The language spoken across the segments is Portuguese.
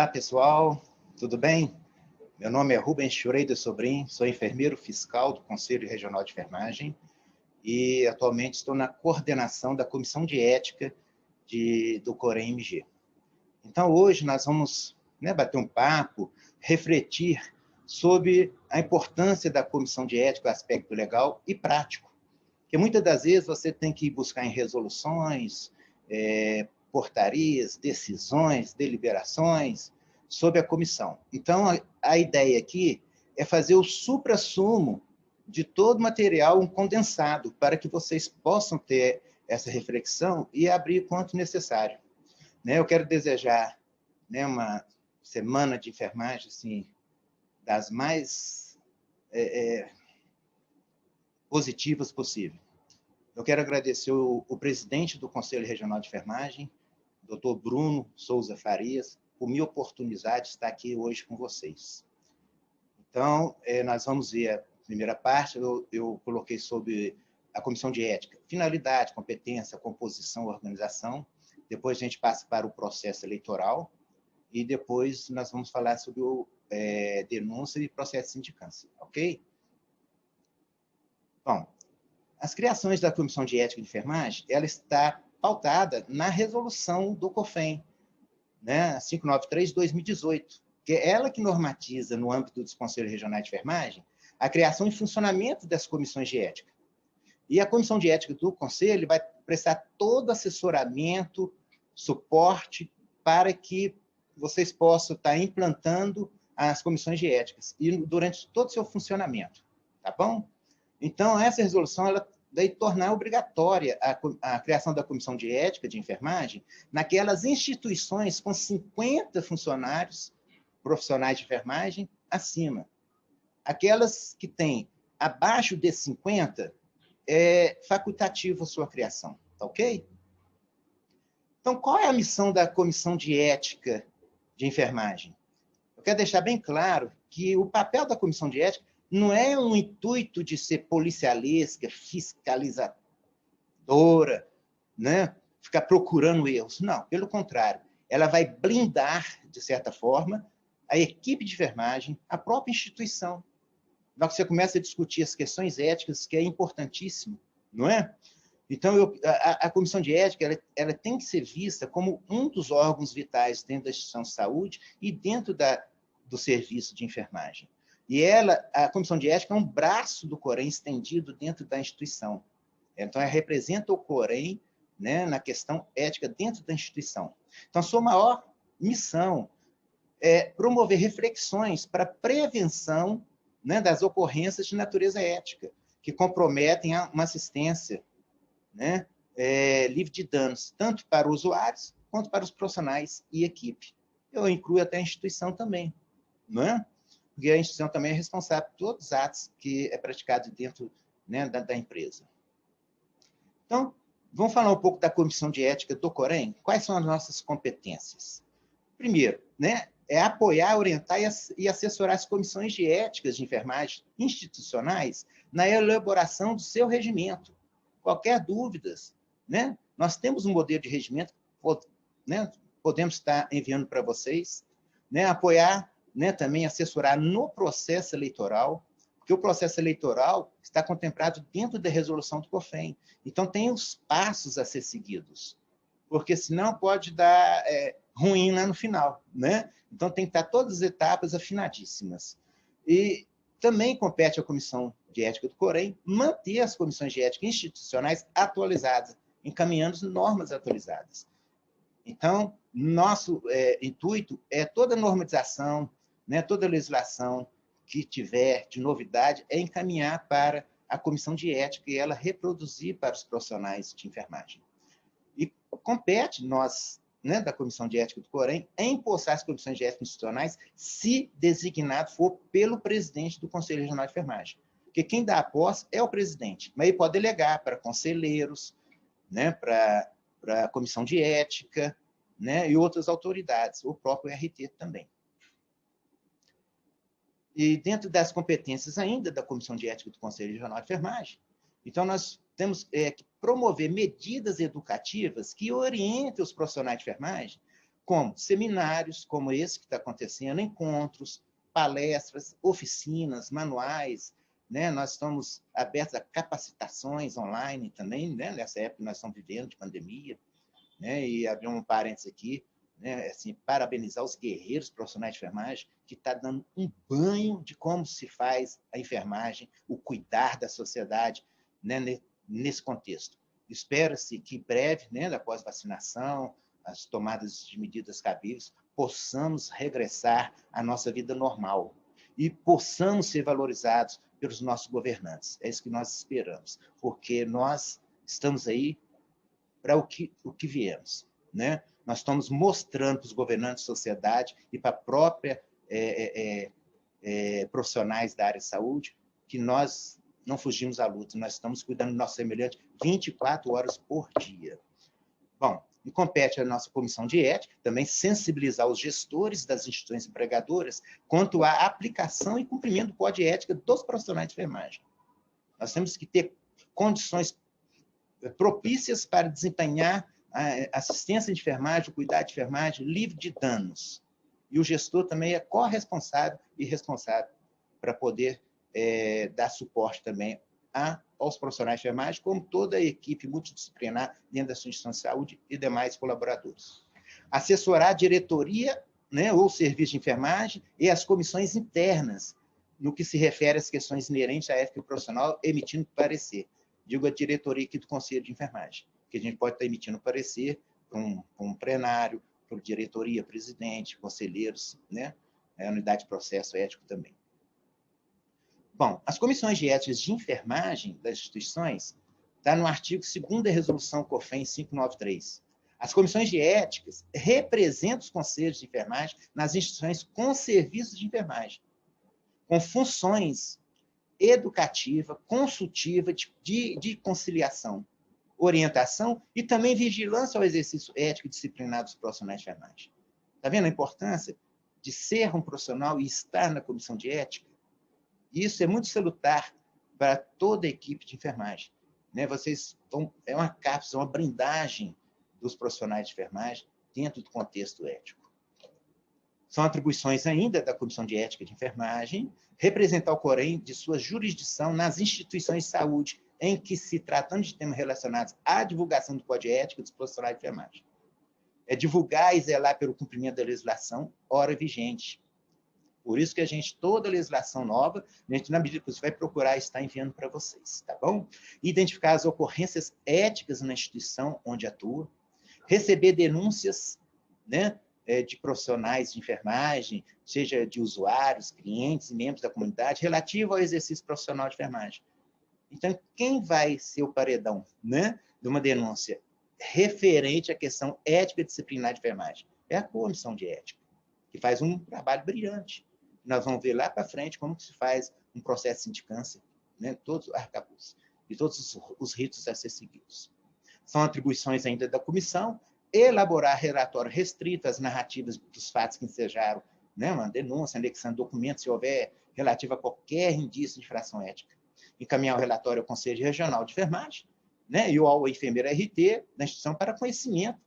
Olá, pessoal, tudo bem? Meu nome é Rubens Schroeder Sobrinho, sou enfermeiro fiscal do Conselho Regional de Enfermagem e atualmente estou na coordenação da Comissão de Ética do COREN-MG. Então, hoje nós vamos bater um papo, refletir sobre a importância da Comissão de Ética, o aspecto legal e prático. Porque muitas das vezes você tem que buscar em resoluções, portarias, decisões, deliberações sobre a comissão. Então, a ideia aqui é fazer o suprassumo de todo o material, um condensado, para que vocês possam ter essa reflexão e abrir quanto necessário. Eu quero desejar uma semana de enfermagem assim, das mais positivas possível. Eu quero agradecer o presidente do Conselho Regional de Enfermagem, Dr. Bruno Souza Farias, por me oportunidade de estar aqui hoje com vocês. Então, nós vamos ver a primeira parte, eu coloquei sobre a Comissão de Ética, finalidade, competência, composição, organização. Depois a gente passa para o processo eleitoral e depois nós vamos falar sobre denúncia e processo de sindicância, ok? Bom, as criações da Comissão de Ética de Enfermagem, ela está pautada na resolução do COFEN, 593 de 2018, que é ela que normatiza, no âmbito dos Conselhos Regionais de Enfermagem, a criação e funcionamento das comissões de ética. E a Comissão de Ética do Conselho vai prestar todo assessoramento, suporte, para que vocês possam estar implantando as comissões de éticas, e durante todo o seu funcionamento, tá bom? Então, essa resolução, ela vai tornar obrigatória a criação da Comissão de Ética de Enfermagem naquelas instituições com 50 funcionários profissionais de enfermagem acima. Aquelas que têm abaixo de 50, é facultativo a sua criação, tá ok? Então, qual é a missão da Comissão de Ética de Enfermagem? Eu quero deixar bem claro que o papel da Comissão de Ética não é um intuito de ser policialesca, fiscalizadora, ficar procurando erros. Não, pelo contrário. Ela vai blindar, de certa forma, a equipe de enfermagem, a própria instituição. Na hora que você começa a discutir as questões éticas, que é importantíssimo, não é? Então, a Comissão de Ética ela tem que ser vista como um dos órgãos vitais dentro da instituição de saúde e dentro do serviço de enfermagem. E a Comissão de Ética é um braço do COREN estendido dentro da instituição. Então, ela representa o COREN na questão ética dentro da instituição. Então, a sua maior missão é promover reflexões para a prevenção das ocorrências de natureza ética, que comprometem uma assistência livre de danos, tanto para os usuários quanto para os profissionais e equipe. Eu incluo até a instituição também, não é? Porque a instituição também é responsável por todos os atos que é praticado dentro da empresa. Então, vamos falar um pouco da Comissão de Ética do COREN? Quais são as nossas competências? Primeiro, é apoiar, orientar e assessorar as comissões de éticas de enfermagem institucionais na elaboração do seu regimento. Qualquer dúvida, nós temos um modelo de regimento, podemos estar enviando para vocês, apoiar, também assessorar no processo eleitoral, porque o processo eleitoral está contemplado dentro da resolução do COFEN. Então, tem os passos a ser seguidos, porque senão pode dar ruim lá no final. Então, tem que estar todas as etapas afinadíssimas. E também compete à Comissão de Ética do COREN manter as comissões de ética institucionais atualizadas, encaminhando normas atualizadas. Então, nosso intuito é toda normatização, toda legislação que tiver de novidade, é encaminhar para a Comissão de Ética e ela reproduzir para os profissionais de enfermagem. E compete nós, da Comissão de Ética do COREN, empossar as comissões de ética institucionais, se designado for pelo presidente do Conselho Regional de Enfermagem. Porque quem dá a posse é o presidente, mas ele pode delegar para conselheiros, para a Comissão de Ética, e outras autoridades, o próprio RT também. E dentro das competências ainda da Comissão de Ética do Conselho Regional de Enfermagem, então nós temos que promover medidas educativas que orientem os profissionais de enfermagem como seminários como esse que está acontecendo, encontros, palestras, oficinas, manuais, né? Nós estamos abertos a capacitações online também, né? Nessa época nós estamos vivendo de pandemia, né? E abrir um parênteses aqui, né? Assim, parabenizar os guerreiros profissionais de enfermagem que estão dando um banho de como se faz a enfermagem, o cuidar da sociedade, né? Nesse contexto. Espera-se que em breve, né? Após vacinação, as tomadas de medidas cabíveis, possamos regressar à nossa vida normal e possamos ser valorizados pelos nossos governantes. É isso que nós esperamos, porque nós estamos aí para o que viemos, né? Nós estamos mostrando para os governantes da sociedade e para a própria profissionais da área de saúde que nós não fugimos à luta, nós estamos cuidando do nosso semelhante 24 horas por dia. Bom, e compete à nossa comissão de ética também sensibilizar os gestores das instituições empregadoras quanto à aplicação e cumprimento do código de ética dos profissionais de enfermagem. Nós temos que ter condições propícias para desempenhar a assistência de enfermagem, o cuidado de enfermagem livre de danos. E o gestor também é corresponsável e responsável para poder dar suporte também aos profissionais de enfermagem, como toda a equipe multidisciplinar dentro da sua instituição de saúde e demais colaboradores. Assessorar a diretoria, né, ou serviço de enfermagem e as comissões internas, no que se refere às questões inerentes à ética profissional, emitindo parecer. Digo a diretoria aqui do Conselho de Enfermagem, que a gente pode estar emitindo parecer para um plenário, para diretoria, presidente, conselheiros, né, a unidade de processo ético também. Bom, as comissões de ética de enfermagem das instituições está no artigo 2º da resolução COFEN 593. As comissões de éticas representam os conselhos de enfermagem nas instituições com serviços de enfermagem, com funções educativa, consultiva, de conciliação, orientação e também vigilância ao exercício ético e disciplinar dos profissionais de enfermagem. Está vendo a importância de ser um profissional e estar na comissão de ética? Isso é muito salutar para toda a equipe de enfermagem, né? Vocês é uma cápsula, uma blindagem dos profissionais de enfermagem dentro do contexto ético. São atribuições ainda da Comissão de Ética de Enfermagem representar o COREN de sua jurisdição nas instituições de saúde em que se tratando de temas relacionados à divulgação do Código de Ética dos profissionais de enfermagem. É divulgar e zelar pelo cumprimento da legislação ora vigente. Por isso que a gente, toda legislação nova, a gente, na medida que você vai procurar, está enviando para vocês, tá bom? Identificar as ocorrências éticas na instituição onde atua, receber denúncias, né, de profissionais de enfermagem, seja de usuários, clientes e membros da comunidade, relativo ao exercício profissional de enfermagem. Então, quem vai ser o paredão, né, de uma denúncia referente à questão ética e disciplinar de enfermagem? É a comissão de ética, que faz um trabalho brilhante. Nós vamos ver lá para frente como que se faz um processo de sindicância, né, todos os arcabouços e todos os ritos a ser seguidos. São atribuições ainda da comissão, elaborar relatório restrito às narrativas dos fatos que ensejaram, né, uma denúncia, anexando documentos, se houver relativo a qualquer indício de infração ética. Encaminhar o relatório ao Conselho Regional de Enfermagem, né, e ao enfermeiro RT da instituição para conhecimento,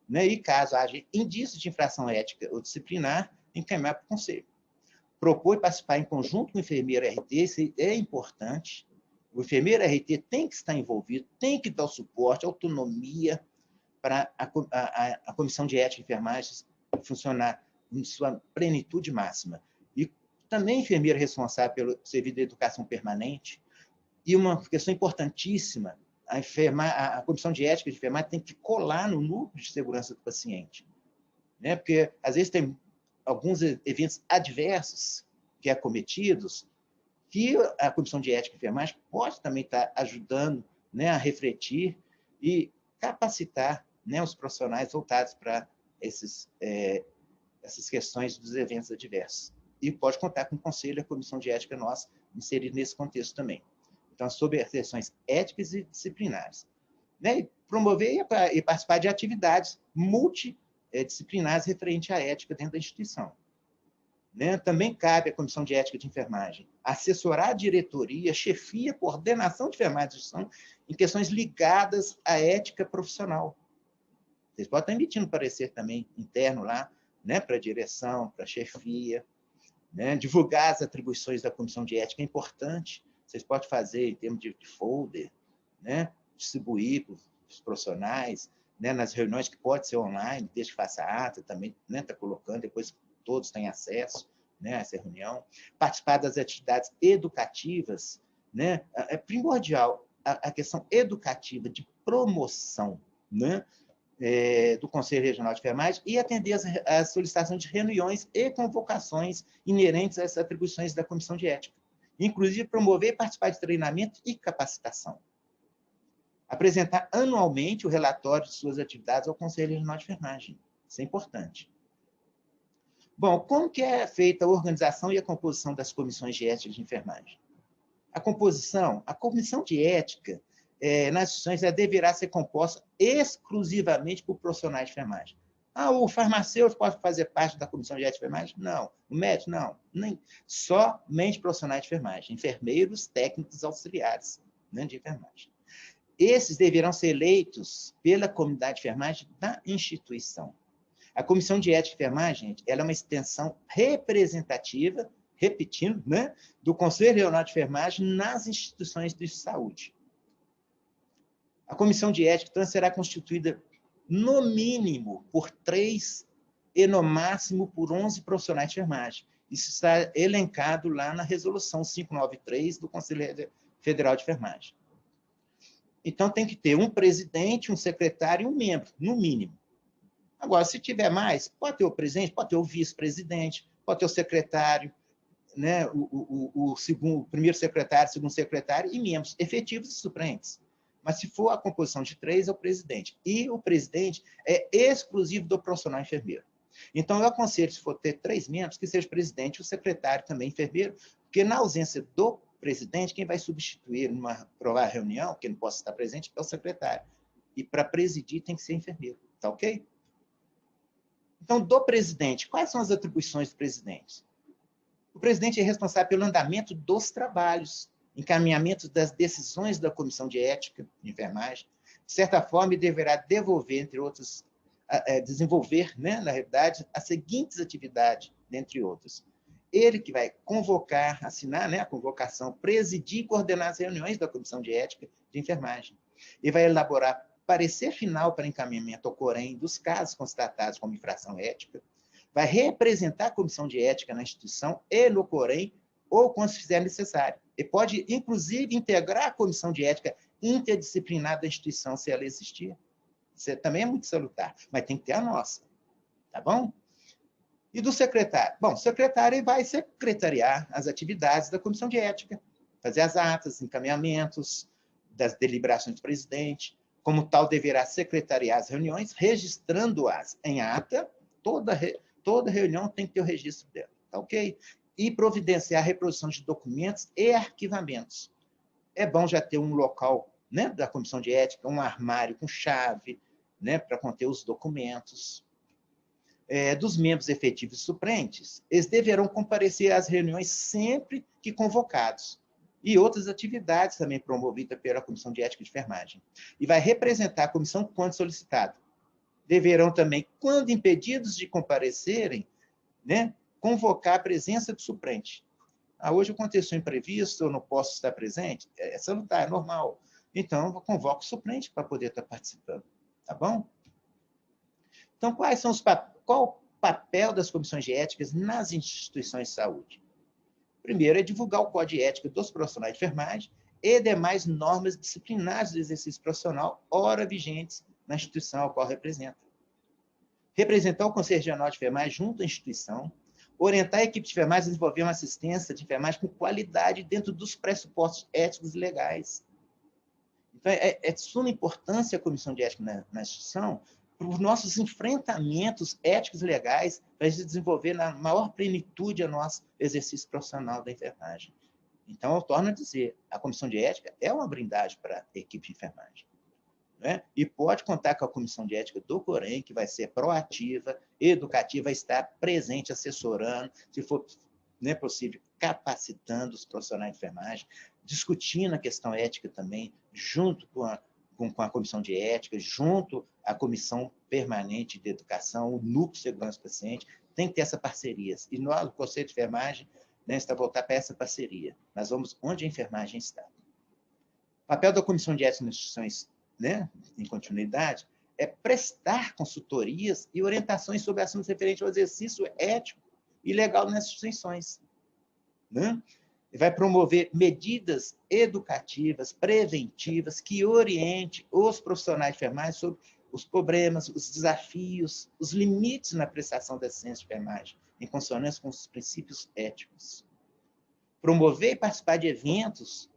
né, e caso haja indício de infração ética ou disciplinar, encaminhar para o Conselho. Propor e participar em conjunto com o enfermeiro RT, isso é importante. O enfermeiro RT tem que estar envolvido, tem que dar o suporte, autonomia para a comissão de ética e enfermagem funcionar em sua plenitude máxima. E também enfermeiro responsável pelo serviço de educação permanente. E uma questão importantíssima, a comissão de ética de enfermagem tem que colar no núcleo de segurança do paciente, né? Porque, às vezes, tem alguns eventos adversos que acometidos, que a Comissão de Ética e Enfermagem pode também estar ajudando, né, a refletir e capacitar, né, os profissionais voltados para essas questões dos eventos adversos. E pode contar com o Conselho e a Comissão de Ética nossa inserido nesse contexto também. Então, sobre as questões éticas e disciplinares. Né, e promover e participar de atividades multidisciplinares referentes à ética dentro da instituição. Né? Também cabe à Comissão de Ética de Enfermagem assessorar a diretoria, chefia, coordenação de enfermagem em questões ligadas à ética profissional. Vocês podem estar emitindo parecer também interno lá, né, para a direção, para a chefia, né? Divulgar as atribuições da comissão de ética é importante. Vocês podem fazer em termos de folder, né? Distribuir para os profissionais, né? Nas reuniões que pode ser online, desde que faça ata, também está, né? Colocando, depois todos têm acesso, né, a essa reunião. Participar das atividades educativas, né? É primordial a questão educativa de promoção, né? Do Conselho Regional de Enfermagem e atender às solicitações de reuniões e convocações inerentes às atribuições da Comissão de Ética. Inclusive, promover e participar de treinamento e capacitação. Apresentar anualmente o relatório de suas atividades ao Conselho Regional de Enfermagem. Isso é importante. Bom, como que é feita a organização e a composição das comissões de ética de enfermagem? A comissão de ética nas instituições deverá ser composta exclusivamente por profissionais de enfermagem. O farmacêutico pode fazer parte da comissão de ética de enfermagem? Não. O médico? Não. Nem. Somente profissionais de enfermagem, enfermeiros, técnicos auxiliares, né, de enfermagem. Esses deverão ser eleitos pela comunidade de enfermagem da instituição. A comissão de ética de enfermagem, gente, ela é uma extensão representativa, repetindo, né, do Conselho Regional de Enfermagem nas instituições de saúde. A comissão de ética, então, será constituída, no mínimo, por 3 e, no máximo, por 11 profissionais de enfermagem. Isso está elencado lá na Resolução 593 do Conselho Federal de Enfermagem. Então, tem que ter um presidente, um secretário e um membro, no mínimo. Agora, se tiver mais, pode ter o presidente, pode ter o vice-presidente, pode ter o secretário, né, o primeiro secretário, segundo secretário e membros efetivos e suplentes. Mas se for a composição de 3, é o presidente. E o presidente é exclusivo do profissional enfermeiro. Então, eu aconselho, se for ter 3 membros, que seja o presidente e o secretário também enfermeiro, porque na ausência do presidente, quem vai substituir numa provável reunião, que não possa estar presente, é o secretário. E para presidir tem que ser enfermeiro. Tá ok? Então, do presidente, quais são as atribuições do presidente? O presidente é responsável pelo andamento dos trabalhos, encaminhamento das decisões da Comissão de Ética de Enfermagem. De certa forma, ele deverá devolver, entre outros, desenvolver, né, na realidade, as seguintes atividades, dentre outras. Ele que vai convocar, assinar, né, a convocação, presidir e coordenar as reuniões da Comissão de Ética de Enfermagem. Ele vai elaborar parecer final para encaminhamento ao COREM dos casos constatados como infração ética, vai representar a comissão de ética na instituição e no COREM, ou quando se fizer necessário. E pode, inclusive, integrar a comissão de ética interdisciplinar da instituição, se ela existir. Isso também é muito salutar, mas tem que ter a nossa. Tá bom? E do secretário? Bom, o secretário vai secretariar as atividades da comissão de ética, fazer as atas, encaminhamentos das deliberações do presidente. Como tal, deverá secretariar as reuniões, registrando-as em ata. Toda reunião tem que ter o registro dela, tá ok? E providenciar a reprodução de documentos e arquivamentos. É bom já ter um local, né, da comissão de ética, um armário com chave, né, para conter os documentos. Dos membros efetivos e suplentes, eles deverão comparecer às reuniões sempre que convocados. E outras atividades também promovidas pela Comissão de Ética de Enfermagem. E vai representar a comissão quando solicitado. Deverão também, quando impedidos de comparecerem, né, convocar a presença do suplente. Hoje aconteceu um imprevisto, eu não posso estar presente. É salutar, é normal. Então, eu convoco o suplente para poder estar participando. Tá bom? Então, qual o papel das comissões de éticas nas instituições de saúde? Primeiro, é divulgar o código de ética dos profissionais de enfermagem e demais normas disciplinares do exercício profissional, ora vigentes na instituição a qual representa. Representar o Conselho Regional de Enfermagem junto à instituição, orientar a equipe de enfermagem a desenvolver uma assistência de enfermagem com qualidade dentro dos pressupostos éticos e legais. Então, é de suma importância a comissão de ética na instituição para os nossos enfrentamentos éticos e legais, para a gente desenvolver na maior plenitude o nosso exercício profissional da enfermagem. Então, eu torno a dizer, a comissão de ética é uma blindagem para a equipe de enfermagem. Né? E pode contar com a comissão de ética do COREM, que vai ser proativa, educativa, vai estar presente, assessorando, se for, né, possível, capacitando os profissionais de enfermagem, discutindo a questão ética também, junto com com a comissão de ética, junto à comissão permanente de educação, o núcleo de segurança do paciente, tem que ter essa parceria. E nós, o Conselho de Enfermagem, né, está voltado para essa parceria. Nós vamos onde a enfermagem está. O papel da comissão de ética nas instituições, né, em continuidade, é prestar consultorias e orientações sobre assuntos referentes ao exercício ético e legal nas instituições, né? E vai promover medidas educativas, preventivas, que orientem os profissionais de enfermagem sobre os problemas, os desafios, os limites na prestação da assistência de enfermagem, em consonância com os princípios éticos. Promover e participar de eventos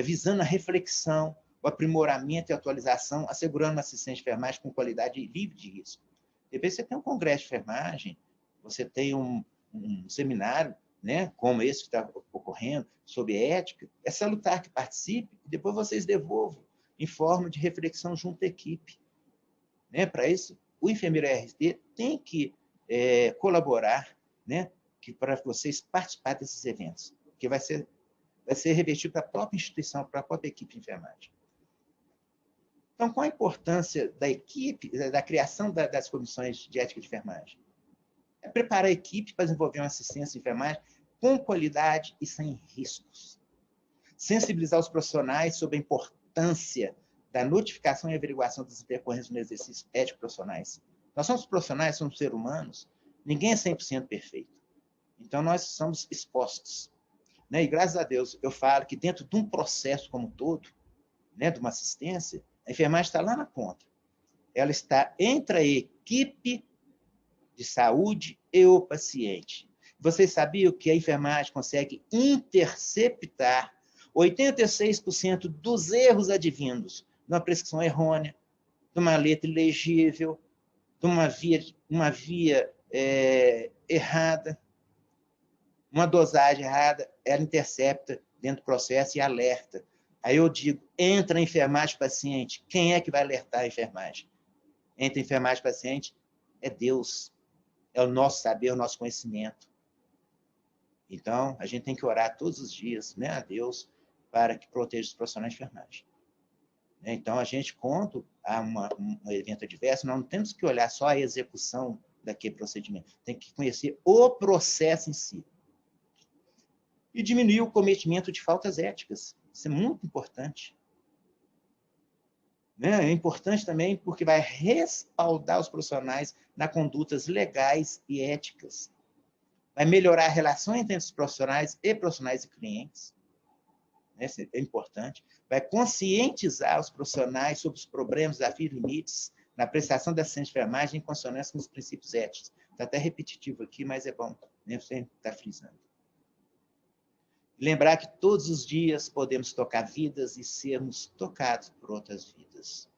visando a reflexão, o aprimoramento e atualização, assegurando uma assistência de enfermagem com qualidade e livre de risco. Depois você tem um congresso de enfermagem, você tem um seminário, né, como esse que está ocorrendo, sobre ética, é salutar que participe e depois vocês devolvam em forma de reflexão junto à equipe. Né? Para isso, o enfermeiro RSD tem que colaborar, né, para vocês participarem desses eventos, que vai ser revertido para a própria instituição, para a própria equipe de enfermagem. Então, qual a importância da equipe, da criação das comissões de ética de enfermagem? É preparar a equipe para desenvolver uma assistência de enfermagem com qualidade e sem riscos. Sensibilizar os profissionais sobre a importância da notificação e averiguação das intercorrências no exercício ético profissionais. Nós somos profissionais, somos seres humanos, ninguém é 100% perfeito. Então, nós somos expostos. Né? E, graças a Deus, eu falo que dentro de um processo como um todo, né, de uma assistência, a enfermagem está lá na ponta. Ela está entre a equipe de saúde e o paciente. Vocês sabiam que a enfermagem consegue interceptar 86% dos erros advindos de uma prescrição errônea, de uma letra ilegível, de uma via errada, uma dosagem errada, ela intercepta dentro do processo e alerta. Aí eu digo, entra a enfermagem paciente, quem é que vai alertar a enfermagem? Entre a enfermagem paciente, é Deus, é o nosso saber, o nosso conhecimento. Então, a gente tem que orar todos os dias, né, a Deus, para que proteja os profissionais de enfermagem. Então, a gente, quando há um evento adverso, nós não temos que olhar só a execução daquele procedimento, tem que conhecer o processo em si. E diminuir o cometimento de faltas éticas. Isso é muito importante. É importante também porque vai respaldar os profissionais nas condutas legais e éticas. Vai melhorar a relação entre os profissionais e clientes. Isso é importante. Vai conscientizar os profissionais sobre os problemas, desafios e limites na prestação da assistência de enfermagem em consonância com os princípios éticos. Está até repetitivo aqui, mas é bom, né? Você está frisando. Lembrar que todos os dias podemos tocar vidas e sermos tocados por outras vidas.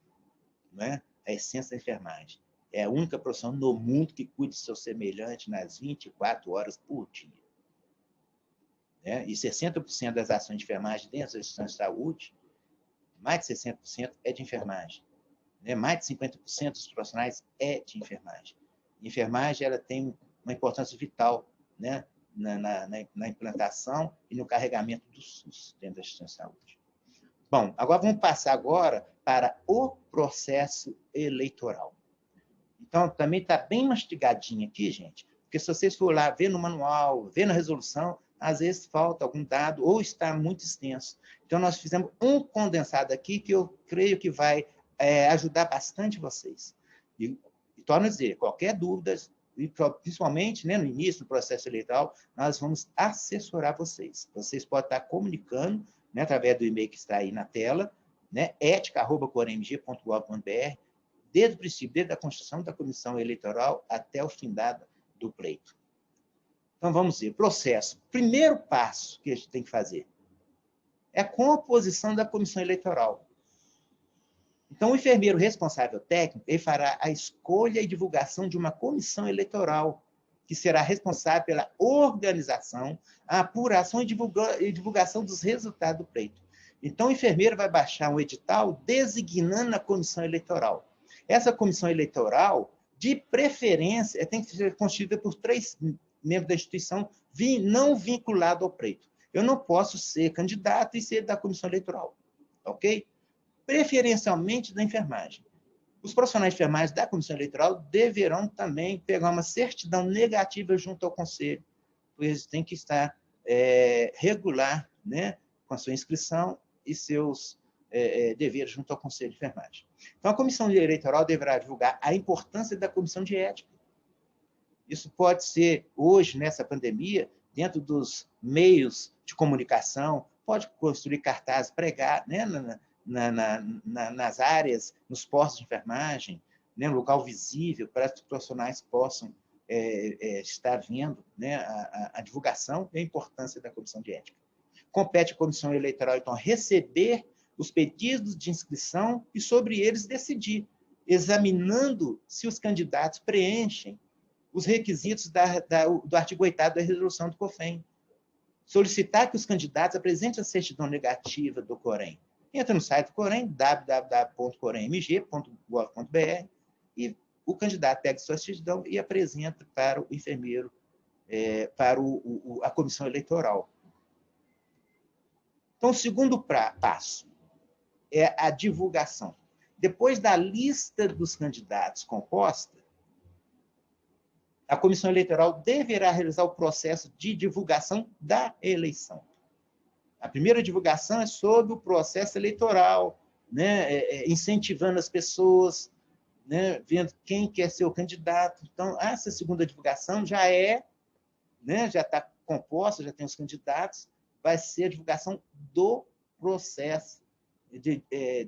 Não é? A essência da enfermagem. É a única profissão no mundo que cuida de seu semelhante nas 24 horas por dia. E 60% das ações de enfermagem dentro das instituições de saúde, mais de 60% é de enfermagem. Mais de 50% dos profissionais é de enfermagem. A enfermagem ela tem uma importância vital, né, na implantação e no carregamento do SUS dentro da instituição de saúde. Bom, agora vamos passar agora para o processo eleitoral. Então, também está bem mastigadinho aqui, gente, porque se vocês for lá ver no manual, ver na resolução, às vezes falta algum dado ou está muito extenso. Então, nós fizemos um condensado aqui que eu creio que vai ajudar bastante vocês. E torno a dizer, qualquer dúvida, e principalmente, né, no início do processo eleitoral, nós vamos assessorar vocês. Vocês podem estar comunicando, né, através do e-mail que está aí na tela, né, etica@coremg.gov.br, desde o princípio, desde a constituição da comissão eleitoral até o findado do pleito. Então, vamos ver. Processo. Primeiro passo que a gente tem que fazer é a composição da comissão eleitoral. Então, o enfermeiro responsável técnico, ele fará a escolha e divulgação de uma comissão eleitoral, que será responsável pela organização, a apuração e divulgação dos resultados do pleito. Então, o enfermeiro vai baixar um edital designando a comissão eleitoral. Essa comissão eleitoral, de preferência, tem que ser constituída por 3 membros da instituição não vinculados ao pleito. Eu não posso ser candidato e ser da comissão eleitoral, ok? preferencialmente da enfermagem. Os profissionais de enfermagem da comissão eleitoral deverão também pegar uma certidão negativa junto ao conselho, pois eles têm que estar regular, né, com a sua inscrição e seus deveres junto ao conselho de enfermagem. Então, a comissão eleitoral deverá divulgar a importância da comissão de ética. Isso pode ser, hoje, nessa pandemia, dentro dos meios de comunicação, pode construir cartazes, pregar, né, nas áreas, nos postos de enfermagem, né, um local visível para que os profissionais possam estar vendo, né, a divulgação e a importância da comissão de ética. Compete à comissão eleitoral, então, receber os pedidos de inscrição e sobre eles decidir, examinando se os candidatos preenchem os requisitos do artigo 8º da resolução do COFEM. Solicitar que os candidatos apresentem a certidão negativa do COREM. Entra no site do COREM, www.coremmg.gov.br, e o candidato pega sua certidão e apresenta para o enfermeiro, para a comissão eleitoral. Então, o segundo passo é a divulgação. Depois da lista dos candidatos composta, a comissão eleitoral deverá realizar o processo de divulgação da eleição. A primeira divulgação é sobre o processo eleitoral, né, incentivando as pessoas, né, vendo quem quer ser o candidato. Então, essa segunda divulgação já né, já está composta, já tem os candidatos, vai ser a divulgação do processo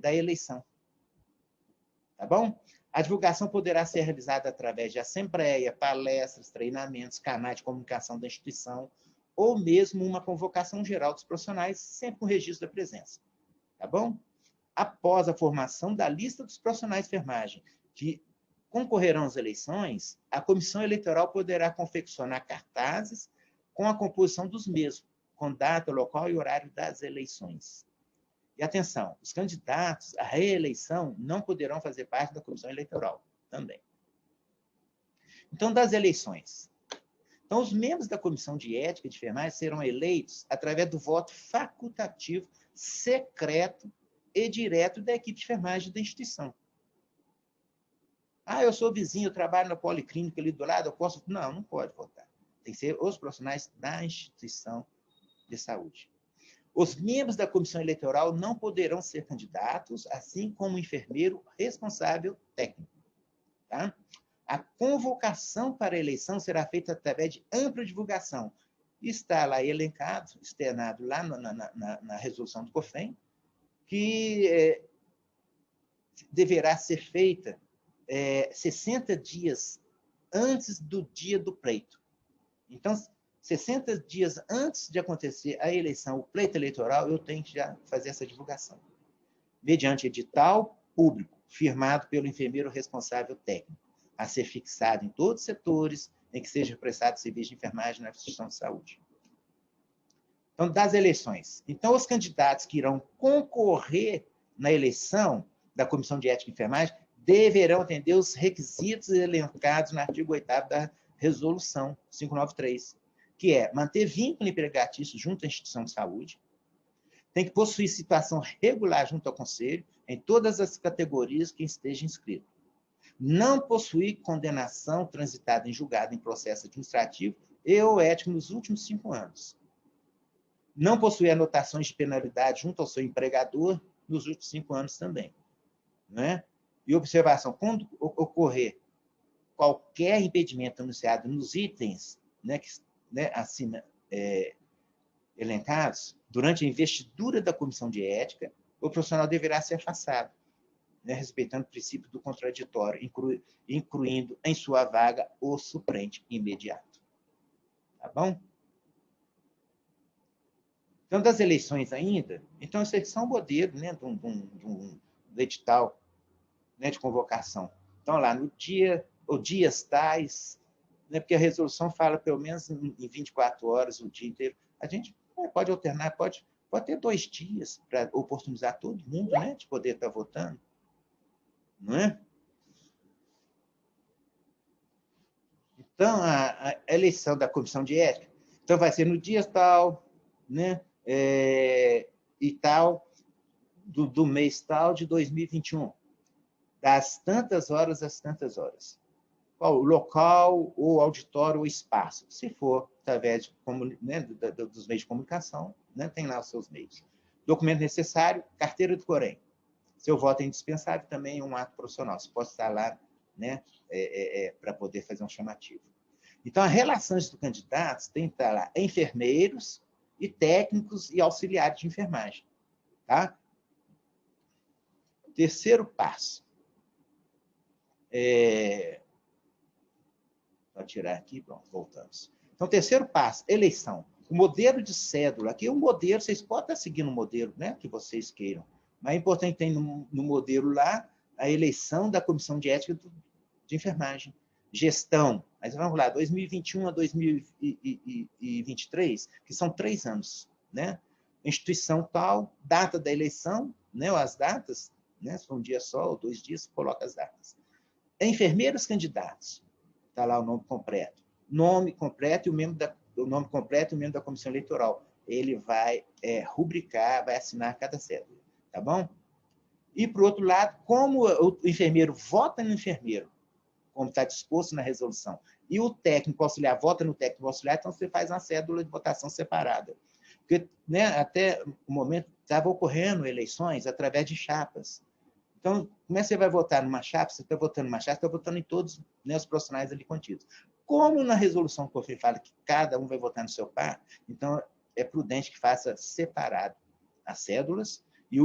da eleição. Tá bom? A divulgação poderá ser realizada através de assembleia, palestras, treinamentos, canais de comunicação da instituição, ou mesmo uma convocação geral dos profissionais, sempre com registro da presença. Tá bom? Após a formação da lista dos profissionais de enfermagem que concorrerão às eleições, a comissão eleitoral poderá confeccionar cartazes com a composição dos mesmos, com data, local e horário das eleições. E atenção, os candidatos à reeleição não poderão fazer parte da comissão eleitoral também. Então, das eleições. Então, os membros da comissão de ética de enfermagem serão eleitos através do voto facultativo, secreto e direto da equipe de enfermagem da instituição. Ah, eu sou vizinho, eu trabalho na policlínica ali do lado, eu posso... Não, não pode votar. Tem que ser os profissionais da instituição de saúde. Os membros da comissão eleitoral não poderão ser candidatos, assim como o enfermeiro responsável técnico. Tá? A convocação para a eleição será feita através de ampla divulgação. Está lá elencado, externado lá na resolução do COFEM, que deverá ser feita 60 dias antes do dia do pleito. Então, 60 dias antes de acontecer a eleição, o pleito eleitoral, eu tenho que já fazer essa divulgação. Mediante edital público, firmado pelo enfermeiro responsável técnico, a ser fixado em todos os setores em que seja prestado serviço de enfermagem na instituição de saúde. Então, das eleições. Então, os candidatos que irão concorrer na eleição da Comissão de Ética e Enfermagem deverão atender os requisitos elencados no artigo 8º da Resolução 593, que é manter vínculo empregatício junto à instituição de saúde, tem que possuir situação regular junto ao conselho, em todas as categorias que esteja inscrito. Não possuir condenação transitada em julgado em processo administrativo e ou ético nos últimos 5 anos. Não possuir anotações de penalidade junto ao seu empregador nos últimos 5 anos também. Né? E observação, quando ocorrer qualquer impedimento anunciado nos itens, né, acima elencados, durante a investidura da comissão de ética, o profissional deverá ser afastado, né, respeitando o princípio do contraditório, incluindo em sua vaga o suplente imediato. Tá bom? Então, das eleições ainda, então, isso é só um modelo, né, do edital, né, de convocação. Então, lá no dia, ou dias tais, né, porque a resolução fala pelo menos em 24 horas, o dia inteiro. A gente pode alternar, pode ter 2 dias para oportunizar todo mundo, né, de poder estar votando. Não é? Então, a eleição da comissão de ética, então vai ser no dia tal, né, e tal. do mês tal de 2021, das tantas horas às tantas horas. Qual o local, ou auditório, ou espaço. Se for através de, né, dos meios de comunicação, né, tem lá os seus meios. Documento necessário, carteira do Corém. Seu voto é indispensável, também um ato profissional. Você pode estar lá, né, para poder fazer um chamativo. Então, as relações dos candidatos tem que estar lá enfermeiros e técnicos e auxiliares de enfermagem. Tá? Terceiro passo. Vou tirar aqui, pronto, voltamos. Então, terceiro passo, eleição. O modelo de cédula. Aqui é um modelo, vocês podem estar seguindo o modelo, né, que vocês queiram. Mas é importante ter no modelo lá a eleição da Comissão de Ética de Enfermagem. Gestão. Mas vamos lá, 2021 a 2023, que são 3 anos. Né? Instituição tal, data da eleição, né, ou as datas, né, se for um dia só ou 2 dias, coloca as datas. Enfermeiros candidatos. Está lá o nome completo. Nome completo e o nome completo e o membro da comissão eleitoral. Ele vai rubricar, vai assinar cada cédula. Tá bom? E, por outro lado, como o enfermeiro vota no enfermeiro, como está disposto na resolução, e o técnico auxiliar vota no técnico auxiliar, então você faz uma cédula de votação separada. Porque, né, até o momento estava ocorrendo eleições através de chapas. Então, como é que você vai votar numa chapa? Você está votando numa chapa, você está votando em todos, né, os profissionais ali contidos. Como na resolução que o COFIN fala que cada um vai votar no seu par, então é prudente que faça separado as cédulas, e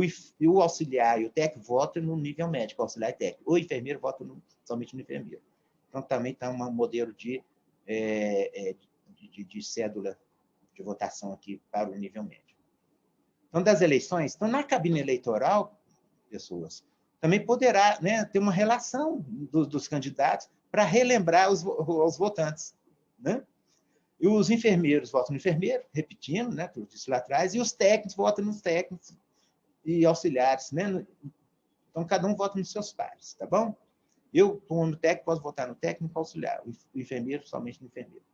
o auxiliar e o técnico votam no nível médico, o auxiliar e técnico. O enfermeiro vota somente no enfermeiro. Então, também está um modelo de cédula de votação aqui para o nível médio. Então, das eleições, então, na cabine eleitoral, pessoas, também poderá, né, ter uma relação dos candidatos para relembrar os votantes. Né? E os enfermeiros votam no enfermeiro, repetindo, né, tudo isso lá atrás, e os técnicos votam nos técnicos e auxiliares. Né? Então, cada um vota nos seus pares, tá bom? Eu, como técnico, posso votar no técnico auxiliar, o enfermeiro somente no enfermeiro.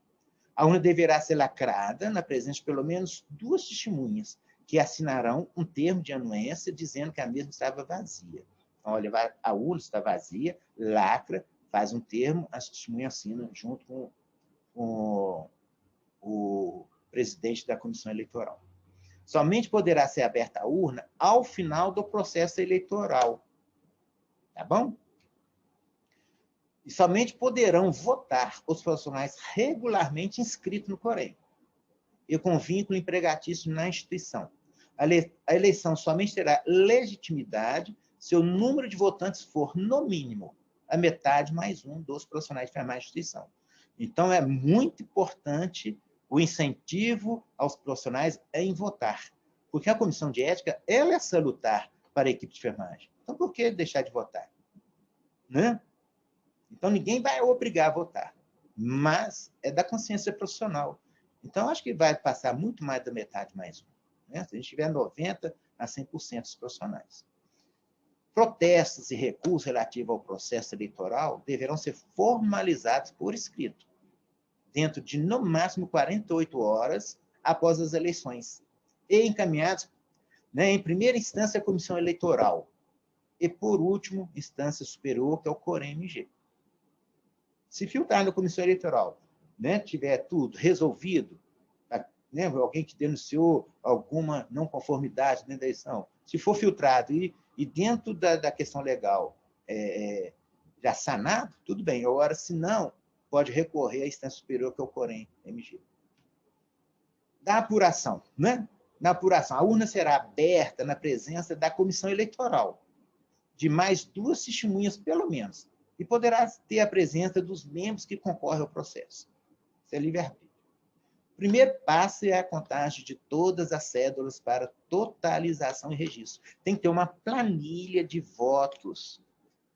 A urna deverá ser lacrada na presença de pelo menos 2 testemunhas, que assinarão um termo de anuência dizendo que a mesma estava vazia. Então, olha, a urna está vazia, lacra, faz um termo, as testemunhas assinam junto com o presidente da comissão eleitoral. Somente poderá ser aberta a urna ao final do processo eleitoral. Tá bom? E somente poderão votar os profissionais regularmente inscritos no Corém e com vínculo empregatício na instituição. A eleição somente terá legitimidade se o número de votantes for, no mínimo, a metade mais um dos profissionais de enfermagem da instituição. Então, é muito importante o incentivo aos profissionais em votar, porque a comissão de ética ela é salutar para a equipe de enfermagem. Então, por que deixar de votar? Né? Então, ninguém vai obrigar a votar, mas é da consciência profissional. Então, acho que vai passar muito mais da metade mais um. Né? Se a gente tiver 90% a 100% dos profissionais. Protestos e recursos relativos ao processo eleitoral deverão ser formalizados por escrito, dentro de, no máximo, 48 horas após as eleições, e encaminhados, né, em primeira instância, à comissão eleitoral, e, por último, instância superior, que é o COREM-MG. Se filtrar na comissão eleitoral, né, tiver tudo resolvido, né, alguém que denunciou alguma não conformidade dentro da eleição, se for filtrado e dentro da questão legal já sanado, tudo bem. Agora, se não, pode recorrer à instância superior, que é o COREM-MG. Da apuração, né? Na apuração, a urna será aberta na presença da comissão eleitoral, de mais 2 testemunhas, pelo menos, e poderá ter a presença dos membros que concorrem ao processo. Isso é livre-arbítrio. O primeiro passo é a contagem de todas as cédulas para totalização e registro. Tem que ter uma planilha de votos,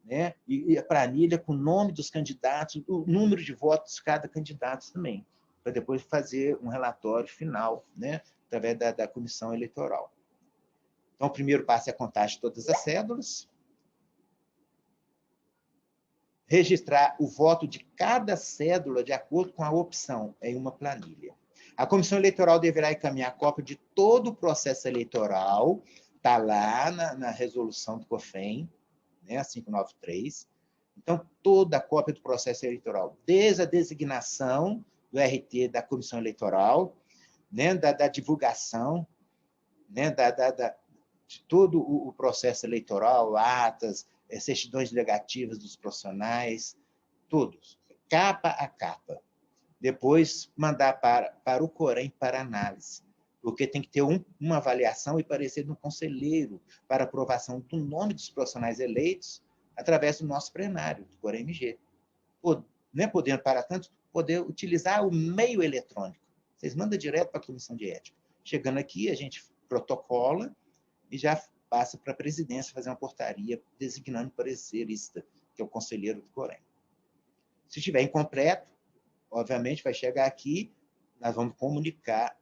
né? E a planilha com o nome dos candidatos, o número de votos de cada candidato também, para depois fazer um relatório final, né? Através da comissão eleitoral. Então, o primeiro passo é a contagem de todas as cédulas. Registrar o voto de cada cédula de acordo com a opção em uma planilha. A comissão eleitoral deverá encaminhar cópia de todo o processo eleitoral está lá na resolução do COFEM, né, a 593. Então, toda a cópia do processo eleitoral, desde a designação do RT da comissão eleitoral, né, da divulgação, né, de todo o processo eleitoral, atas, certidões negativas dos profissionais, todos, capa a capa. Depois, mandar para o Corém para análise, porque tem que ter uma avaliação e parecer do conselheiro para aprovação do nome dos profissionais eleitos através do nosso plenário, do Corém-MG. Né, podendo, para tanto, poder utilizar o meio eletrônico. Vocês mandam direto para a comissão de ética. Chegando aqui, a gente protocola e já passa para a presidência fazer uma portaria designando parecerista, que é o conselheiro do Corém. Se estiver incompleto, obviamente vai chegar aqui, nós vamos comunicar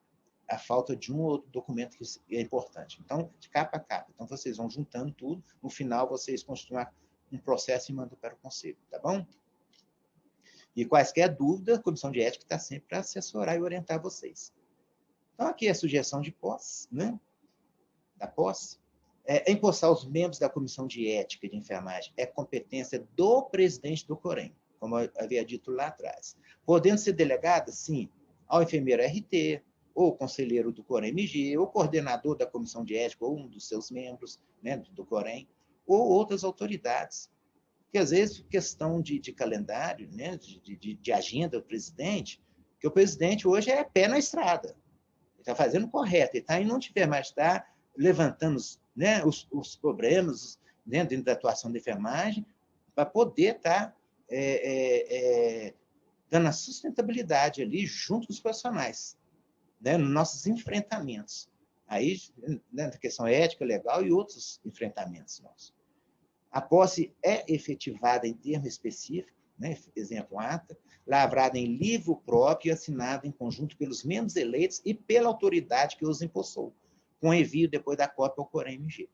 a falta de um ou outro documento que é importante. Então, de capa a capa. Então, vocês vão juntando tudo, no final vocês construam um processo e mandam para o conselho, tá bom? E quaisquer dúvidas, a comissão de ética está sempre para assessorar e orientar vocês. Então, aqui é a sugestão de posse, né? Da posse. Empossar os membros da comissão de ética de enfermagem é competência do presidente do Corém, como eu havia dito lá atrás. Podendo ser delegada, sim, ao enfermeiro RT, ou conselheiro do Corém-MG, ou coordenador da comissão de ética, ou um dos seus membros, né, do Corém, ou outras autoridades. Porque, às vezes, questão de calendário, né, de agenda do presidente, que o presidente hoje é pé na estrada. Ele está fazendo o correto, ele está e não tiver mais, está levantando, né, os problemas, né, dentro da atuação da enfermagem, para poder estar dando a sustentabilidade ali junto com os profissionais, né, nos nossos enfrentamentos. Aí, né, na questão ética, legal e outros enfrentamentos nossos. A posse é efetivada em termo específico, né, exemplo, ata, lavrada em livro próprio e assinada em conjunto pelos membros eleitos e pela autoridade que os empossou, com envio depois da cópia ao Corém-MG.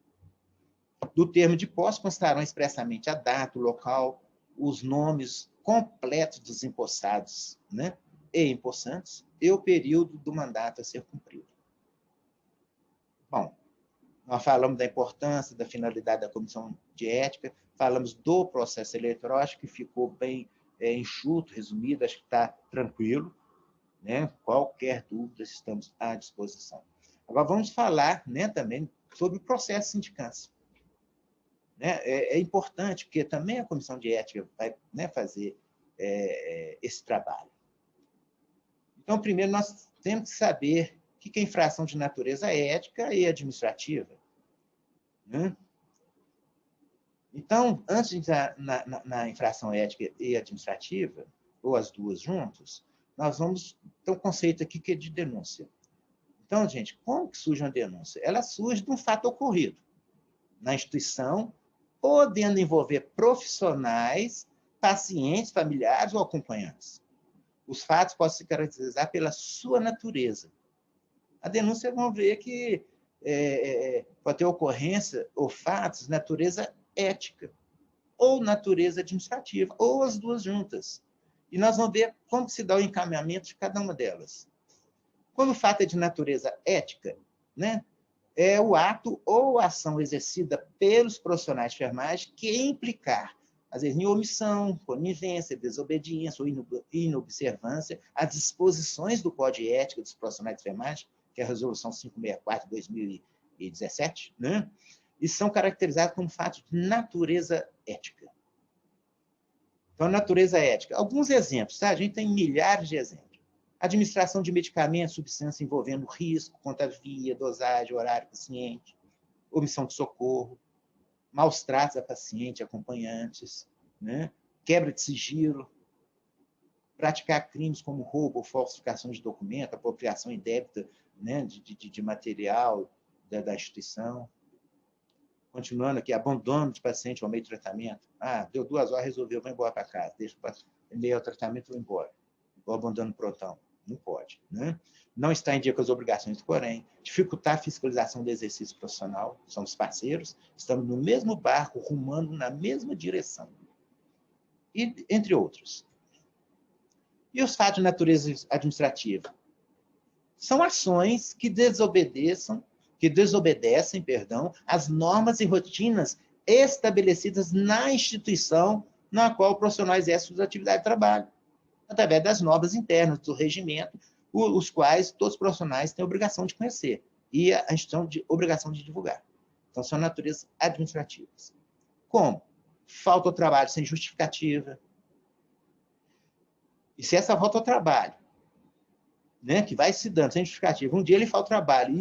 Do termo de posse constarão expressamente a data, o local, os nomes completos dos empossados, né, e empossantes, e o período do mandato a ser cumprido. Bom, nós falamos da importância, da finalidade da comissão de ética, falamos do processo eleitoral, acho que ficou bem enxuto, resumido, acho que está tranquilo, né? Qualquer dúvida, estamos à disposição. Agora vamos falar, né, também sobre o processo de sindicância. Né? É importante, porque também a comissão de ética vai, né, fazer esse trabalho. Então, primeiro, nós temos que saber o que é infração de natureza ética e administrativa. Né? Então, antes de entrar na infração ética e administrativa, ou as duas juntas, nós vamos ter um conceito aqui que é de denúncia. Então, gente, como que surge uma denúncia? Ela surge de um fato ocorrido na instituição, podendo envolver profissionais, pacientes, familiares ou acompanhantes. Os fatos podem se caracterizar pela sua natureza. A denúncia, vamos ver que pode ter ocorrência ou fatos de natureza ética, ou natureza administrativa, ou as duas juntas. E nós vamos ver como se dá o encaminhamento de cada uma delas. Quando o fato é de natureza ética, né, é o ato ou a ação exercida pelos profissionais de enfermagem que implicar, às vezes, em omissão, conivência, desobediência ou inobservância às disposições do Código de Ética dos Profissionais de Enfermagem, que é a Resolução 564 de 2017, né? E são caracterizados como fatos de natureza ética. Então, natureza ética. Alguns exemplos, tá? A gente tem milhares de exemplos. Administração de medicamentos, substância envolvendo risco, conta via, dosagem, horário paciente, omissão de socorro, maus tratos a paciente, acompanhantes, né? Quebra de sigilo, praticar crimes como roubo, falsificação de documento, apropriação indébita, né, de material da instituição. Continuando aqui, abandono de paciente ao meio do tratamento. Deu 2 horas, resolveu, vou embora para casa. Deixa o meio ao tratamento, vou embora. Vou abandono o plantão. Não pode. Né? Não está em dia com as obrigações do Corém. Dificultar a fiscalização do exercício profissional. Somos parceiros, estamos no mesmo barco, rumando na mesma direção. E, entre outros. E os fatos de natureza administrativa? São ações que desobedeçam que desobedecem, às normas e rotinas estabelecidas na instituição na qual o profissional exerce sua atividade de trabalho, através das normas internas do regimento, os quais todos os profissionais têm a obrigação de conhecer e a instituição de obrigação de divulgar. Então, são naturezas administrativas. Como? Falta ao trabalho sem justificativa. E se essa falta ao trabalho, né, que vai se dando sem justificativa, um dia ele falta ao trabalho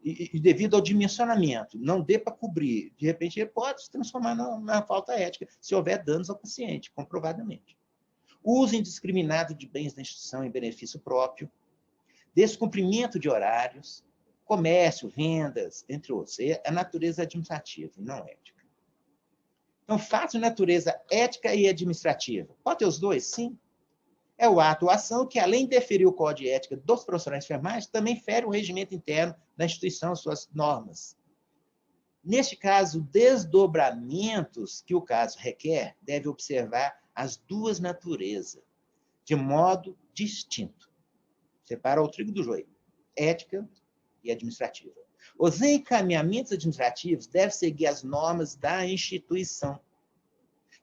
e devido ao dimensionamento, não dê para cobrir, de repente ele pode se transformar na falta ética, se houver danos ao paciente, comprovadamente. Uso indiscriminado de bens da instituição em benefício próprio, descumprimento de horários, comércio, vendas, entre outros. É a natureza administrativa, não ética. Então, fato de natureza ética e administrativa. Pode ter os dois? Sim. É o ato ou ação que, além de deferir o código de ética dos profissionais de enfermagem, também fere o regimento interno da instituição, suas normas. Neste caso, desdobramentos que o caso requer, deve observar as duas naturezas, de modo distinto. Separa o trigo do joio, ética e administrativa. Os encaminhamentos administrativos devem seguir as normas da instituição.